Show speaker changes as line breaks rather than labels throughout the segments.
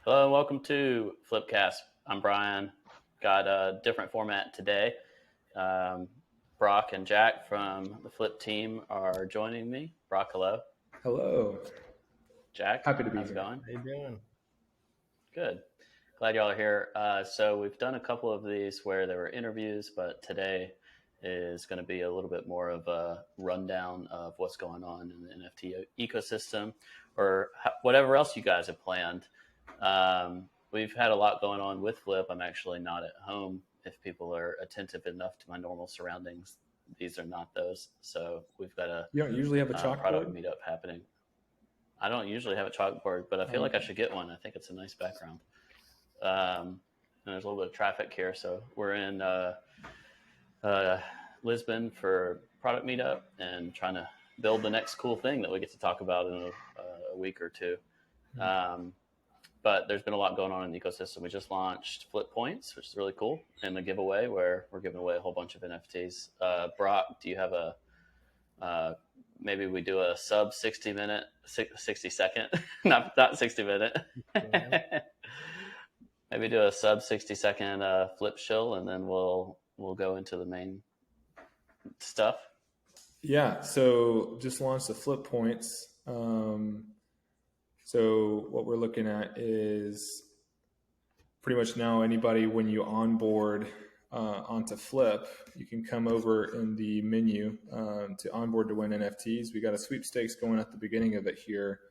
Hello and welcome to Flipcast. I'm Brian. Got a different format today. Um, Brock and Jack from the Flip team are joining me. Brock, hello.
Hello.
Jack,
Happy to be
how's it
here.
going?
How you doing?
Good. Glad y'all are here. So we've done a couple of these where there were interviews, but today is going to be a little bit more of a rundown of what's going on in the NFT ecosystem or whatever else you guys have planned. We've had a lot going on with Flip. I'm actually not at home. If people are attentive enough to my normal surroundings, these are not those. So we've got a
You don't usually have a
product
chalkboard?
meetup happening. I don't usually have a chalkboard, but I feel like I
Okay.
should get one. I think it's a nice background. And there's a little bit of traffic here. So we're in uh, Lisbon for product meetup and trying to build the next cool thing that we get to talk about in a week or two. But there's been a lot going on in the ecosystem. We just launched Flip Points, which is really cool, and the giveaway where we're giving away a whole bunch of NFTs. Brock, do you have maybe we do a sub 60-minute, 60-second, not 60-minute.
Yeah.
Maybe do a sub 60-second flip shill, and then we'll go into the main stuff.
Yeah, so just launched the flip points. So what we're looking at is pretty much now anybody, when you onboard onto Flip, you can come over in the menu to onboard to win NFTs. We got a sweepstakes going at the beginning of it here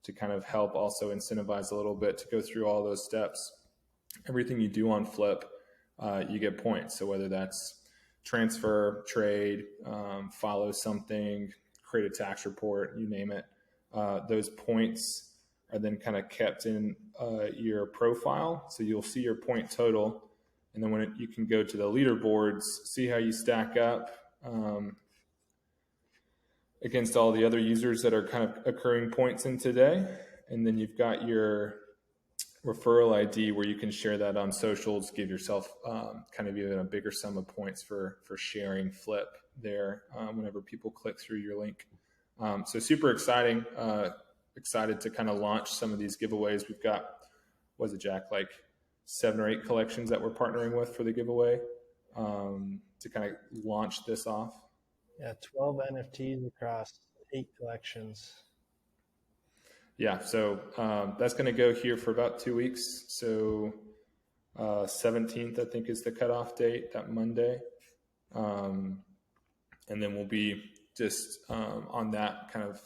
to kind of help also incentivize a little bit to go through all those steps. Everything you do on Flip, you get points. So whether that's transfer, trade, follow something, create a tax report, you name it, those points are then kind of kept in your profile. So you'll see your point total. And then you can go to the leaderboards, see how you stack up against all the other users that are kind of accruing points in today. And then you've got your referral ID where you can share that on socials, give yourself kind of even a bigger sum of points for sharing Flip there whenever people click through your link. So super exciting. Excited to kind of launch some of these giveaways. We've got, was it Jack, like 7 or 8 collections that we're partnering with for the giveaway to kind of launch this off.
Yeah, 12 NFTs across 8 collections.
Yeah, so that's going to go here for about 2 weeks. So 17th, I think, is the cutoff date, that Monday. And then we'll be just on that kind of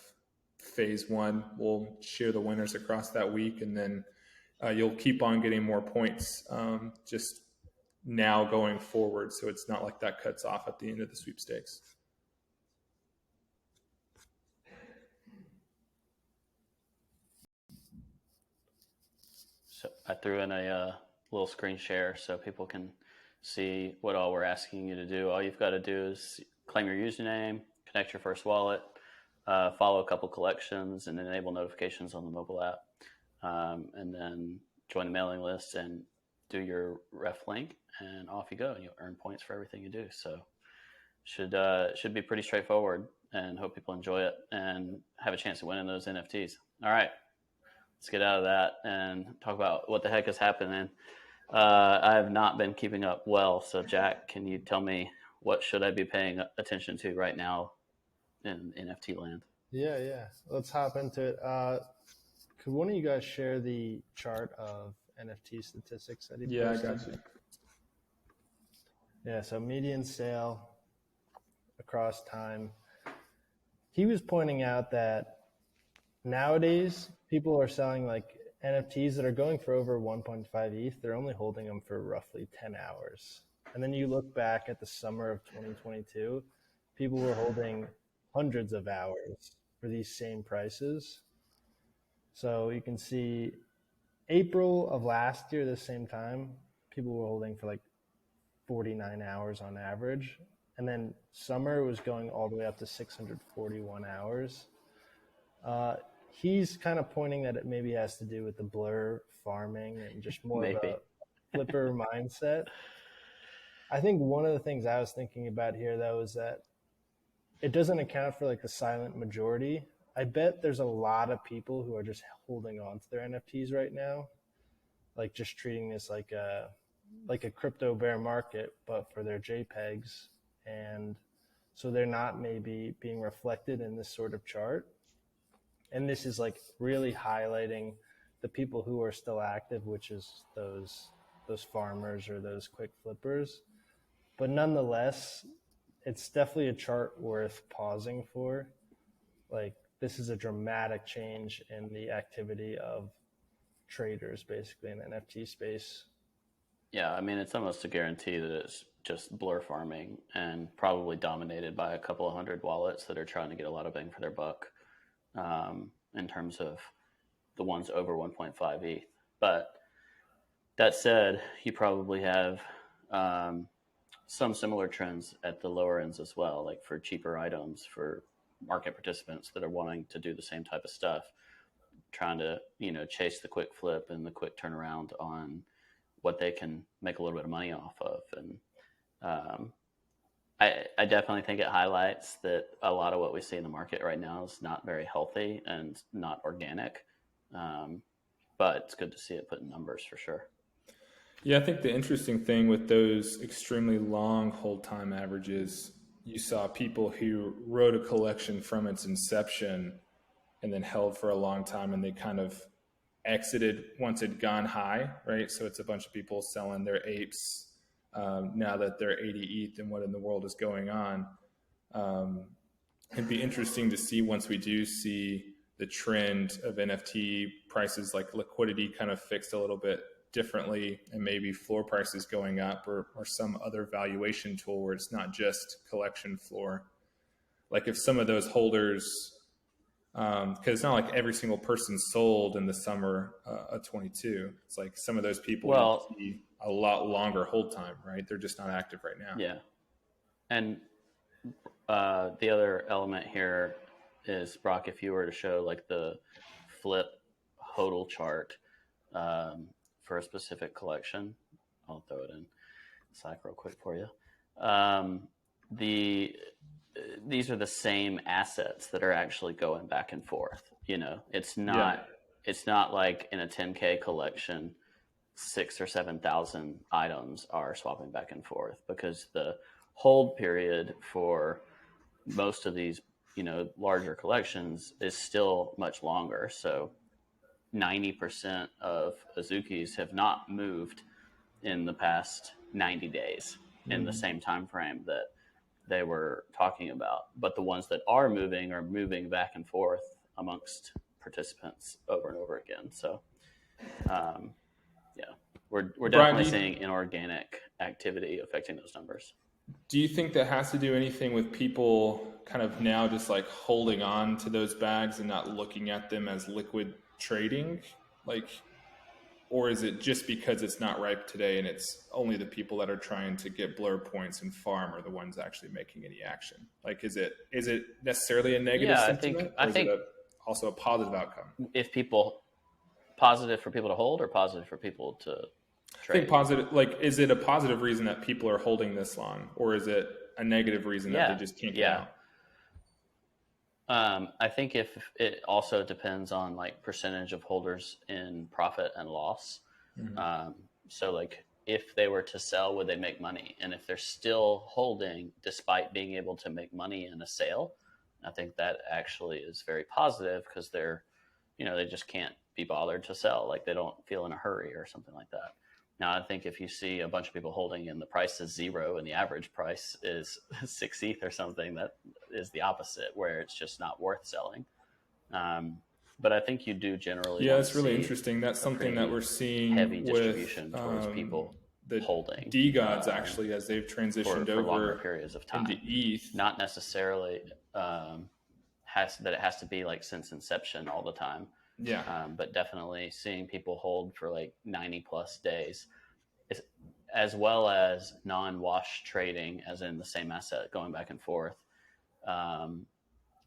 phase 1. We'll share the winners across that week, and then you'll keep on getting more points just now going forward. So it's not like that cuts off at the end of the sweepstakes.
So I threw in a little screen share so people can see what all we're asking you to do. All you've got to do is claim your username, connect your first wallet, follow a couple collections, and enable notifications on the mobile app. And then join the mailing list and do your ref link, and off you go. And you'll earn points for everything you do. So should be pretty straightforward, and hope people enjoy it and have a chance of winning those NFTs. All right. Let's get out of that and talk about what the heck is happening. I have not been keeping up well. So, Jack, can you tell me what should I be paying attention to right now in NFT land?
Yeah. Let's hop into it. Could one of you guys share the chart of NFT statistics that he posted?
Yeah, I got you.
Yeah, so median sale across time. He was pointing out that nowadays people are selling like NFTs that are going for over 1.5 ETH. They're only holding them for roughly 10 hours. And then you look back at the summer of 2022, people were holding hundreds of hours for these same prices. So you can see April of last year, the same time, people were holding for like 49 hours on average. And then summer was going all the way up to 641 hours. He's kind of pointing that it maybe has to do with the blur farming and just more of a flipper mindset. I think one of the things I was thinking about here, though, is that it doesn't account for like the silent majority. I bet there's a lot of people who are just holding on to their NFTs right now. like just treating this like a crypto bear market, but for their JPEGs. And so they're not maybe being reflected in this sort of chart. And this is like really highlighting the people who are still active, which is those farmers or those quick flippers. But nonetheless, it's definitely a chart worth pausing for. Like, this is a dramatic change in the activity of traders basically in the NFT space.
Yeah, I mean, it's almost a guarantee that it's just blur farming and probably dominated by a couple of hundred wallets that are trying to get a lot of bang for their buck in terms of the ones over 1.5 ETH. But that said, you probably have some similar trends at the lower ends as well, like for cheaper items for market participants that are wanting to do the same type of stuff, trying to, chase the quick flip and the quick turnaround on what they can make a little bit of money off of. And I definitely think it highlights that a lot of what we see in the market right now is not very healthy and not organic. But it's good to see it put in numbers for sure.
Yeah, I think the interesting thing with those extremely long hold time averages, you saw people who wrote a collection from its inception and then held for a long time, and they kind of exited once it gone high, right? So it's a bunch of people selling their apes now that they're 80 ETH and what in the world is going on. It'd be interesting to see once we do see the trend of NFT prices, like liquidity kind of fixed a little bit differently, and maybe floor prices going up or some other valuation tool where it's not just collection floor. Like if some of those holders, because it's not like every single person sold in the summer of 22. It's like some of those people see a lot longer hold time, right? They're just not active right now.
Yeah. And the other element here is, Brock, if you were to show like the flip hodl chart for a specific collection, I'll throw it in Slack real quick for you. These are the same assets that are actually going back and forth. It's not like in a 10K collection, 6,000 or 7,000 items are swapping back and forth, because the hold period for most of these, larger collections is still much longer. So 90% of Azukis have not moved in the past 90 days in the same time frame that they were talking about. But the ones that are moving back and forth amongst participants over and over again. So, we're definitely seeing inorganic activity affecting those numbers.
Do you think that has to do anything with people kind of now just like holding on to those bags and not looking at them as liquid trading? Like, or is it just because it's not ripe today and it's only the people that are trying to get blur points and farm are the ones actually making any action? Like, is it necessarily a negative sentiment?
I think
also a positive outcome.
If positive for people to hold or positive for people to trade?
I think positive. Like, is it a positive reason that people are holding this long, or is it a negative reason that they just can't get out?
I think if it also depends on like percentage of holders in profit and loss. Mm-hmm. So like if they were to sell, would they make money? And if they're still holding despite being able to make money in a sale, I think that actually is very positive, because they're, they just can't be bothered to sell. Like they don't feel in a hurry or something like that. Now, I think if you see a bunch of people holding and the price is 0 and the average price is 6 ETH or something, that is the opposite, where it's just not worth selling. But I think you do generally.
Yeah, it's really interesting. That's something that we're seeing
heavy distribution towards people
the
holding
DeGods actually, as they've transitioned
for
over
longer periods of time
into ETH.
Not necessarily it has to be like since inception all the time.
Yeah.
But definitely seeing people hold for like 90 plus days, as well as non-wash trading, as in the same asset going back and forth.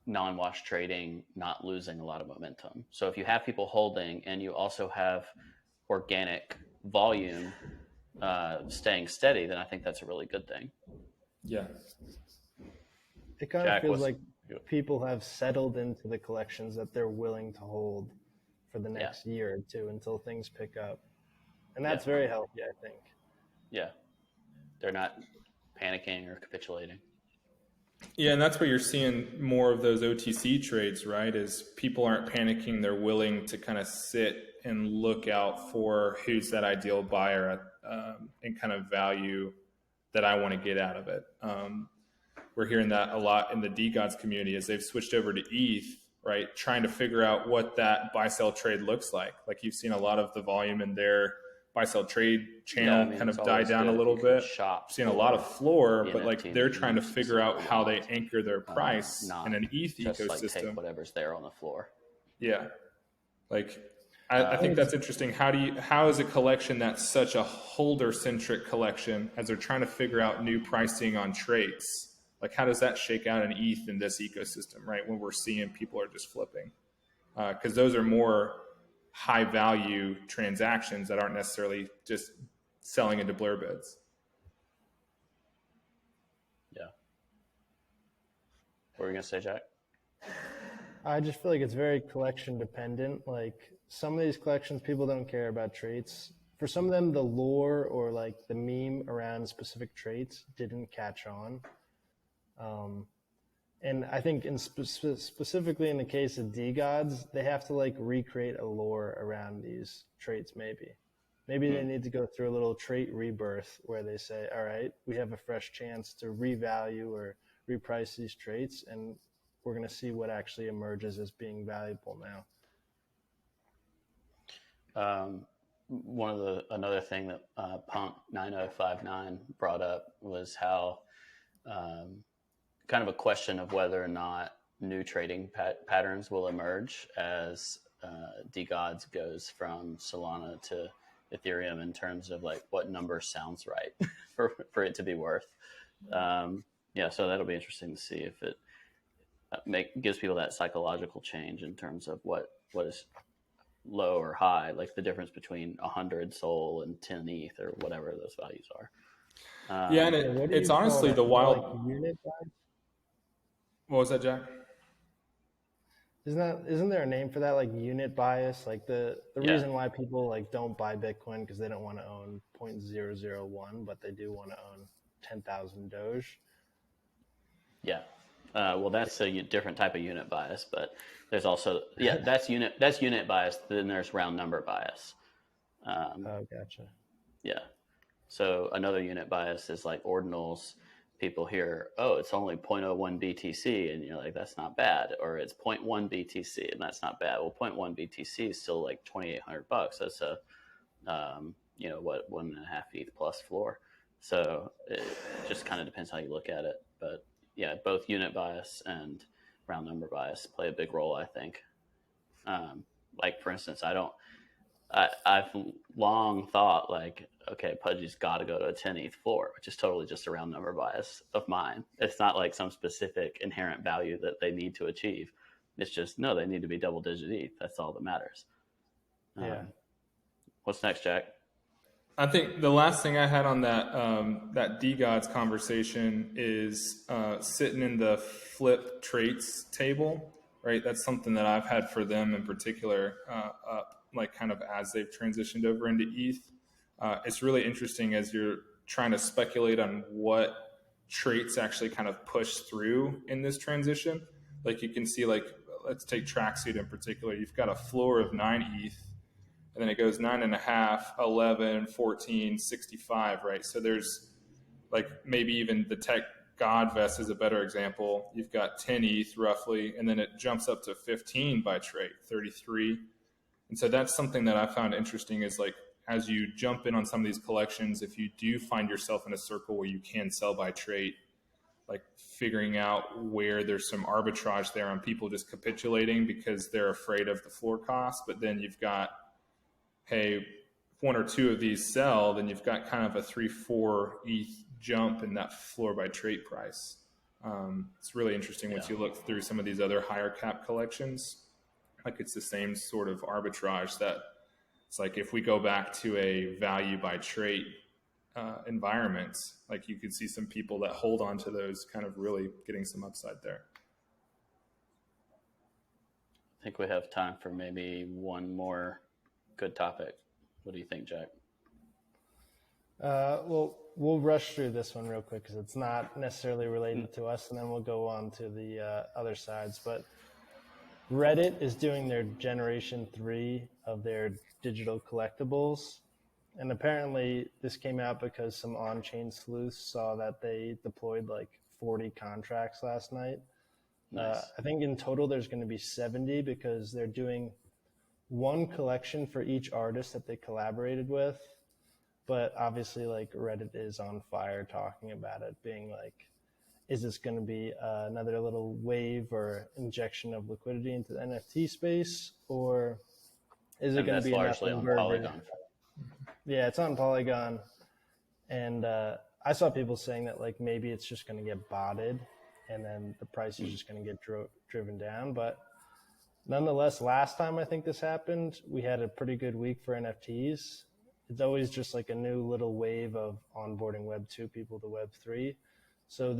Non-wash trading, not losing a lot of momentum. So if you have people holding and you also have organic volume staying steady, then I think that's a really good thing.
Yeah.
It kind of feels like people have settled into the collections that they're willing to hold for the next year or two until things pick up. And that's very healthy, I think.
Yeah. They're not panicking or capitulating.
Yeah, and that's where you're seeing more of those OTC trades, right? Is people aren't panicking; they're willing to kind of sit and look out for who's that ideal buyer and kind of value that I want to get out of it. We're hearing that a lot in the DeGods community as they've switched over to ETH, right? Trying to figure out what that buy sell trade looks like. Like you've seen a lot of the volume in their buy sell trade channel kind
it's
of die
always
down a
good if
little
you can
bit.
shop
Seeing a lot of floor,
the
but like
NFT
they're
that
trying to
you
figure out
specifically
how they
want,
anchor their price in
not
an ETH
just like take
ecosystem.
whatever's there on the floor.
Yeah, like I think that's interesting. How is a collection that's such a holder centric collection as they're trying to figure out new pricing on traits? Like how does that shake out in ETH in this ecosystem, right? When we're seeing people are just flipping, because those are more high value transactions that aren't necessarily just selling into blur bids.
Yeah. What were you gonna say, Jack?
I just feel like it's very collection dependent. Like some of these collections, people don't care about traits. For some of them, the lore or like the meme around specific traits didn't catch on. And I think specifically in the case of DeGods, they have to like recreate a lore around these traits. Maybe they need to go through a little trait rebirth where they say, all right, we have a fresh chance to revalue or reprice these traits, and we're going to see what actually emerges as being valuable now.
Another thing that Punk 9059 brought up was how kind of a question of whether or not new trading patterns will emerge as DeGods goes from Solana to Ethereum in terms of like what number sounds right for it to be worth. So that'll be interesting to see if it gives people that psychological change in terms of what is low or high, like the difference between 100 Sol and 10 ETH or whatever those values are.
And it's honestly the wild.
Like unit buy?
What was that, Jack?
Isn't there a name for that, like unit bias? Like the reason why people like don't buy Bitcoin because they don't want to own 0.001, but they do want to own 10,000 Doge.
Yeah. Well, that's a different type of unit bias, but there's also that's unit bias. Then there's round number bias.
Oh, gotcha.
Yeah. So another unit bias is like ordinals. People hear, oh, it's only 0.01 BTC, and you're like, that's not bad, or it's 0.1 BTC, and that's not bad. Well, 0.1 BTC is still like $2,800. That's a what 1.5 ETH plus floor. So it just kind of depends how you look at it, but yeah, both unit bias and round number bias play a big role, I think. Like for instance, I've long thought like, okay, Pudgy's got to go to a 10 ETH floor, which is totally just a round number bias of mine. It's not like some specific inherent value that they need to achieve. It's just, no, they need to be double digit ETH. That's all that matters. What's next, Jack?
I think the last thing I had on that that DeGods conversation is sitting in the flip traits table, right? That's something that I've had for them in particular, like kind of as they've transitioned over into ETH. It's really interesting as you're trying to speculate on what traits actually kind of push through in this transition. Like you can see, like let's take Tracksuit in particular. You've got a floor of 9 ETH. And then it goes 9.5, 11, 14, 65, right? So there's like maybe even the Tech Godvest is a better example. You've got 10 ETH roughly, and then it jumps up to 15 by trait, 33. And so that's something that I found interesting is like as you jump in on some of these collections, if you do find yourself in a circle where you can sell by trait, like figuring out where there's some arbitrage there on people just capitulating because they're afraid of the floor cost, but then you've got hey, if one or two of these sell, then you've got kind of a 3-4 ETH jump in that floor by trait price. It's really interesting once you look through some of these other higher cap collections. Like it's the same sort of arbitrage that it's like if we go back to a value by trait environment, like you could see some people that hold on to those kind of really getting some upside there.
I think we have time for maybe one more good topic. What do you think, Jack?
Well, we'll rush through this one real quick because it's not necessarily related to us, and then we'll go on to the other sides. But Reddit is doing their Generation 3 of their digital collectibles. And apparently this came out because some on-chain sleuths saw that they deployed like 40 contracts last night.
Nice.
I think in total there's going to be 70 because they're doing one collection for each artist that they collaborated with. But obviously, like, Reddit is on fire talking about it, being like, is this going to be another little wave or injection of liquidity into the NFT space, or is it going to be
largely on Polygon?
Yeah, it's on Polygon, and I saw people saying that like maybe it's just going to get botted, and then the price is just going to get driven down. But nonetheless, last time I think this happened, we had a pretty good week for NFTs. It's always just like a new little wave of onboarding Web 2 people to Web 3. So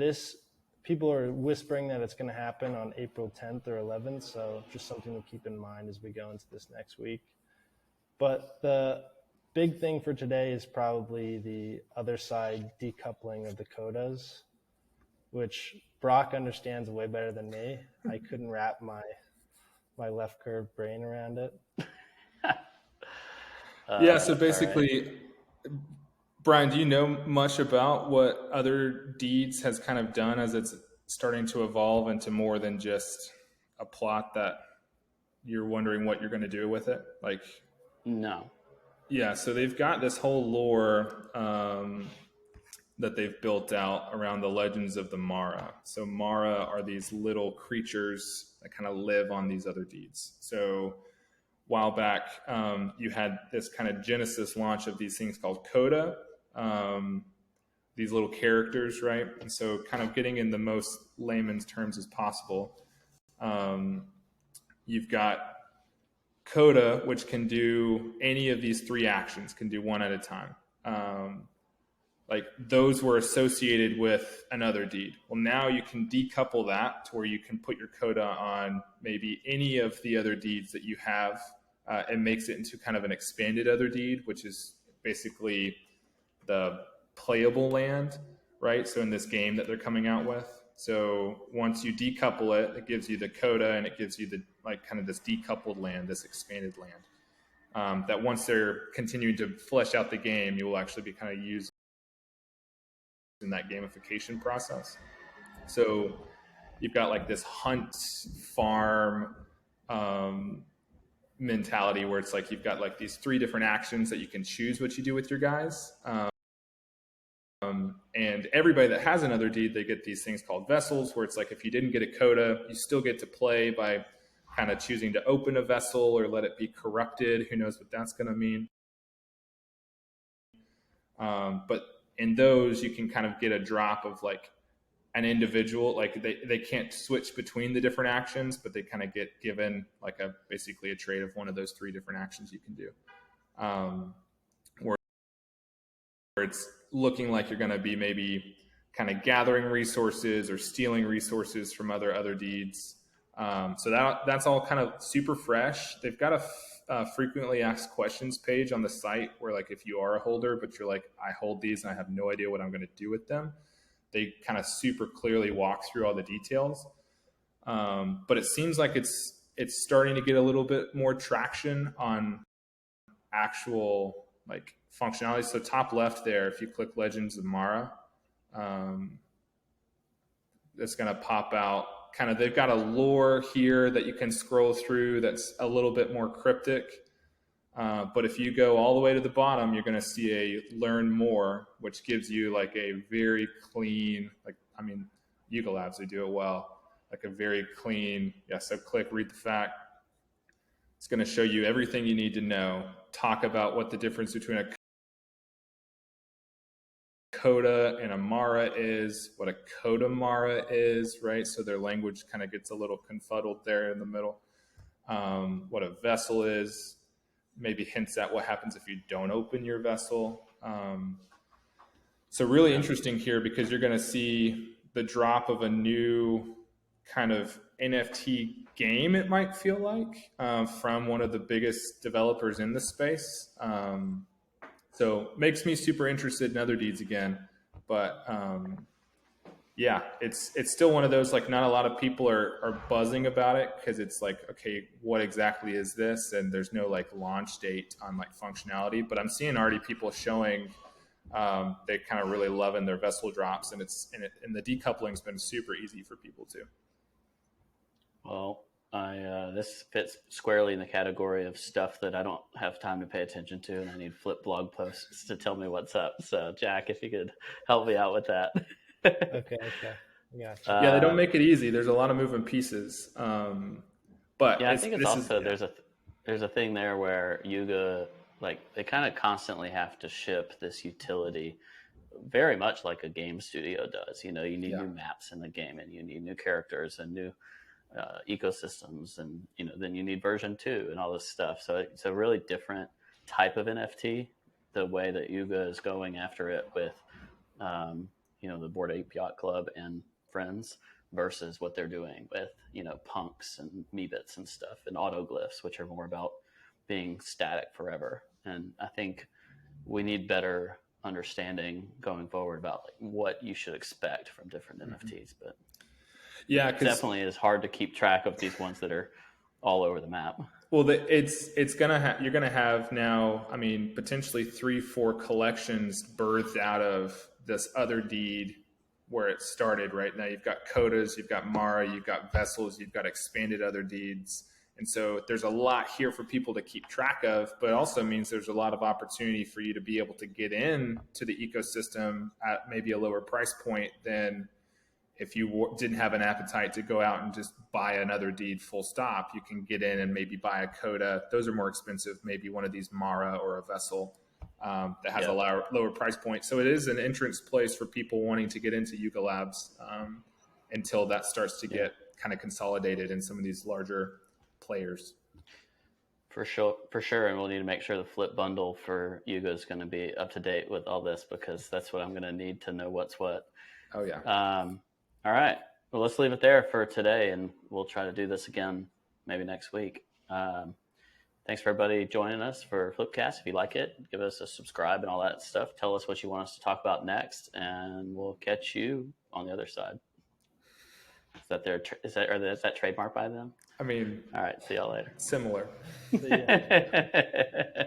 people are whispering that it's going to happen on April 10th or 11th. So just something to keep in mind as we go into this next week. But the big thing for today is probably the other side decoupling of the codas, which Brock understands way better than me. I couldn't wrap my left curved brain around it.
Yeah, so basically, right. Brian, do you know much about what Otherdeeds has kind of done as it's starting to evolve into more than just a plot that you're wondering what you're going to do with it? Like,
no.
Yeah, so they've got this whole lore that they've built out around the legends of the Mara. So Mara are these little creatures that kind of live on these Otherdeeds. So while back, you had this kind of genesis launch of these things called Coda, these little characters, right? And so kind of getting in the most layman's terms as possible, you've got Coda, which can do any of these three actions, can do one at a time. Like those were associated with an Otherdeed. Well, now you can decouple that to where you can put your Coda on maybe any of the Otherdeeds that you have. It makes it into kind of an expanded Otherdeed, which is basically the playable land, right? So in this game that they're coming out with. So once you decouple it, it gives you the Coda and it gives you the like kind of this decoupled land, this expanded land. That once they're continuing to flesh out the game, you will actually be kind of using in that gamification process. So you've got like this hunt farm mentality where it's like you've got like these three different actions that you can choose what you do with your guys. And everybody that has an Otherdeed, they get these things called vessels, where it's like if you didn't get a Coda, you still get to play by kind of choosing to open a vessel or let it be corrupted. Who knows what that's going to mean. But in those, you can kind of get a drop of like an individual, like they can't switch between the different actions, but they kind of get given like basically a trade of one of those three different actions you can do. Where it's looking like you're going to be maybe kind of gathering resources or stealing resources from Otherdeeds. So that's all kind of super fresh. They've got a frequently asked questions page on the site where like if you are a holder, but you're like, I hold these and I have no idea what I'm going to do with them. They kind of super clearly walk through all the details. But it seems like it's starting to get a little bit more traction on actual like functionality. So top left there, if you click Legends of Mara, it's going to pop out kind of, they've got a lore here that you can scroll through that's a little bit more cryptic. But if you go all the way to the bottom, you're going to see a learn more, which gives you like a very clean, like, I mean, Yuga Labs, they do it well, like a very clean, so click read the fact. It's going to show you everything you need to know, talk about what the difference between a Coda and a Mara is, what a Coda Mara is, right? So their language kind of gets a little confuddled there in the middle. What a vessel is, maybe hints at what happens if you don't open your vessel. So really interesting here because you're going to see the drop of a new kind of NFT game, it might feel like, from one of the biggest developers in the space. So So makes me super interested in Otherdeeds again. But yeah, it's still one of those, like, not a lot of people are buzzing about it because it's like, okay, what exactly is this? And there's no like launch date on like functionality. But I'm seeing already people showing they kind of really loving their vessel drops, and and the decoupling's been super easy for people too.
Well, this fits squarely in the category of stuff that I don't have time to pay attention to, and I need flip blog posts to tell me what's up. So, Jack, if you could help me out with that.
Okay. Gotcha.
Yeah, they don't make it easy. There's a lot of moving pieces. But
Yeah, I think it's also
yeah.
there's a thing there where Yuga, like, they kind of constantly have to ship this utility, very much like a game studio does. You know, you need new maps in the game, and you need new characters and new ecosystems, and then you need version 2 and all this stuff. So it's a really different type of NFT. The way that Yuga is going after it with, the Bored Ape Yacht Club and friends, versus what they're doing with punks and meebits and stuff and autoglyphs, which are more about being static forever. And I think we need better understanding going forward about like what you should expect from different NFTs. But
yeah,
it definitely is hard to keep track of these ones that are all over the map.
Well, it's gonna you're gonna have now, I mean, potentially 3-4 collections birthed out of this Otherdeed where it started. Right now, you've got Codas, you've got Mara, you've got Vessels, you've got expanded Otherdeeds, and so there's a lot here for people to keep track of. But it also means there's a lot of opportunity for you to be able to get in to the ecosystem at maybe a lower price point than if you didn't have an appetite to go out and just buy another deed full stop. You can get in and maybe buy a Coda. Those are more expensive, maybe one of these Mara or a Vessel that has a lower price point. So it is an entrance place for people wanting to get into Yuga Labs until that starts to get kind of consolidated in some of these larger players.
For sure. And we'll need to make sure the flip bundle for Yuga is going to be up to date with all this, because that's what I'm going to need to know what's what.
Oh, yeah.
All right. Well, let's leave it there for today, and we'll try to do this again maybe next week. Thanks for everybody joining us for Flipcast. If you like it, give us a subscribe and all that stuff. Tell us what you want us to talk about next, and we'll catch you on the other side. Is that trademark by them?
I mean,
all right. See y'all later.
Similar.
See ya.